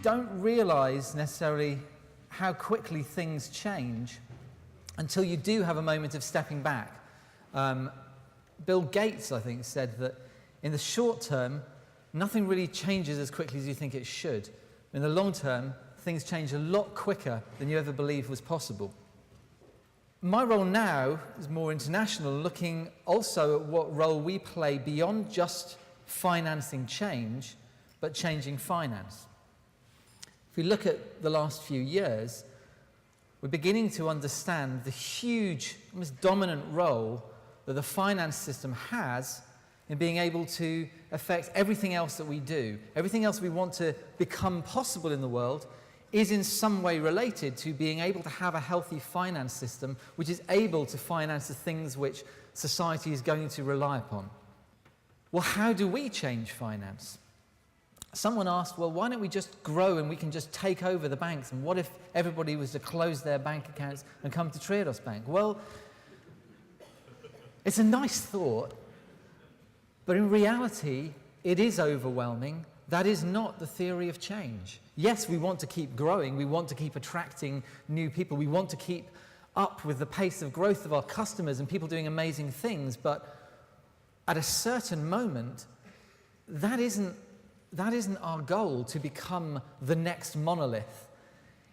don't realize necessarily how quickly things change until you do have a moment of stepping back. Bill Gates, I think, said that in the short term, nothing really changes as quickly as you think it should. In the long term, things change a lot quicker than you ever believed was possible. My role now is more international, looking also at what role we play beyond just financing change, but changing finance. If we look at the last few years, we're beginning to understand the huge, almost dominant role that the finance system has in being able to affect everything else that we do. Everything else we want to become possible in the world is in some way related to being able to have a healthy finance system which is able to finance the things which society is going to rely upon. Well, how do we change finance? Someone asked, well, why don't we just grow and we can just take over the banks? And what if everybody was to close their bank accounts and come to Triodos Bank? Well, it's a nice thought, but in reality, it is overwhelming. That is not the theory of change. Yes, we want to keep growing. We want to keep attracting new people. We want to keep up with the pace of growth of our customers and people doing amazing things. But at a certain moment, that isn't our goal to become the next monolith.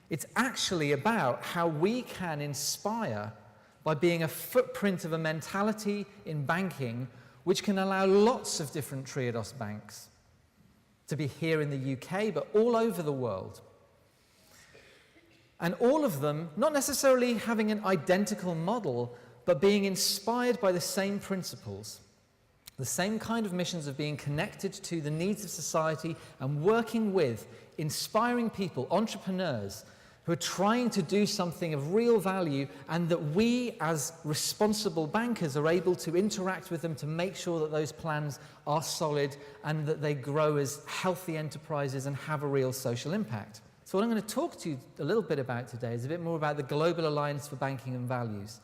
It's actually about how we can inspire by being a footprint of a mentality in banking which can allow lots of different Triodos banks to be here in the UK, but all over the world. And all of them, not necessarily having an identical model, but being inspired by the same principles, the same kind of missions of being connected to the needs of society and working with inspiring people, entrepreneurs, who are trying to do something of real value, and that we as responsible bankers are able to interact with them to make sure that those plans are solid and that they grow as healthy enterprises and have a real social impact. So what I'm going to talk to you a little bit about today is a bit more about the Global Alliance for Banking and Values,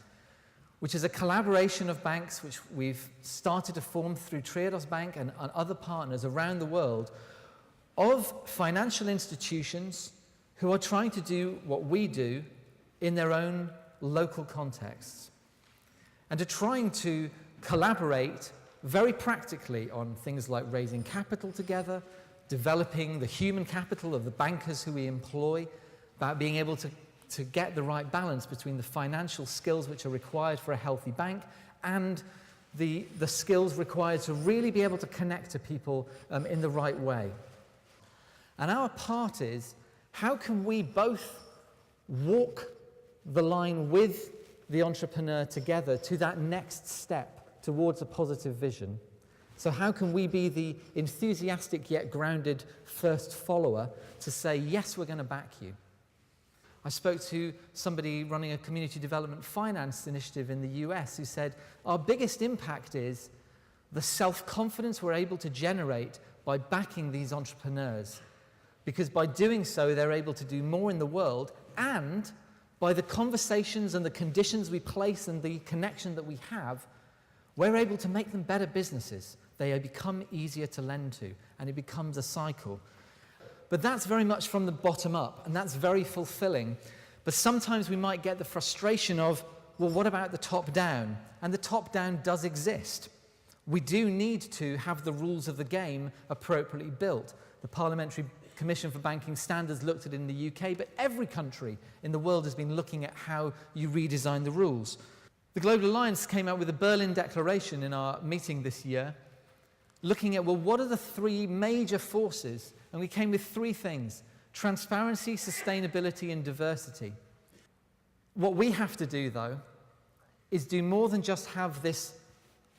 which is a collaboration of banks which we've started to form through Triodos Bank and other partners around the world, of financial institutions who are trying to do what we do in their own local contexts, and are trying to collaborate very practically on things like raising capital together, developing the human capital of the bankers who we employ, about being able to get the right balance between the financial skills which are required for a healthy bank and the skills required to really be able to connect to people in the right way. And our part is, how can we both walk the line with the entrepreneur together to that next step towards a positive vision? So how can we be the enthusiastic yet grounded first follower to say, yes, we're going to back you? I spoke to somebody running a community development finance initiative in the US who said, our biggest impact is the self-confidence we're able to generate by backing these entrepreneurs. Because by doing so, they're able to do more in the world, and by the conversations and the conditions we place and the connection that we have, we're able to make them better businesses. They become easier to lend to, and it becomes a cycle. But that's very much from the bottom up, and that's very fulfilling. But sometimes we might get the frustration of, well, what about the top down? And the top down does exist. We do need to have the rules of the game appropriately built. The Parliamentary Commission for Banking Standards looked at it in the UK, but every country in the world has been looking at how you redesign the rules. The Global Alliance came out with a Berlin Declaration in our meeting this year, looking at, well, what are the three major forces? And we came with three things: transparency, sustainability, and diversity. What we have to do, though, is do more than just have this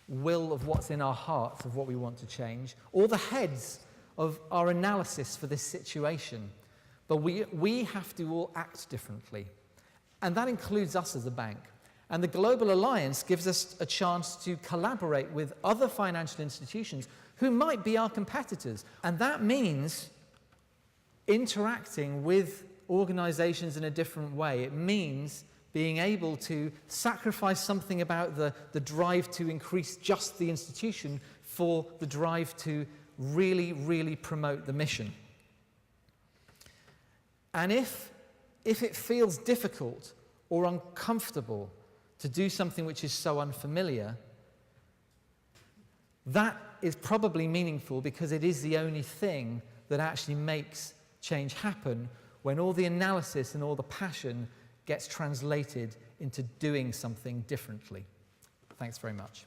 will of what's in our hearts of what we want to change, or the heads of our analysis for this situation. But we have to all act differently. And that includes us as a bank. And the Global Alliance gives us a chance to collaborate with other financial institutions who might be our competitors. And that means interacting with organizations in a different way. It means being able to sacrifice something about the drive to increase just the institution for the drive to really, really promote the mission. And if it feels difficult or uncomfortable to do something which is so unfamiliar, that is probably meaningful because it is the only thing that actually makes change happen when all the analysis and all the passion gets translated into doing something differently. Thanks very much.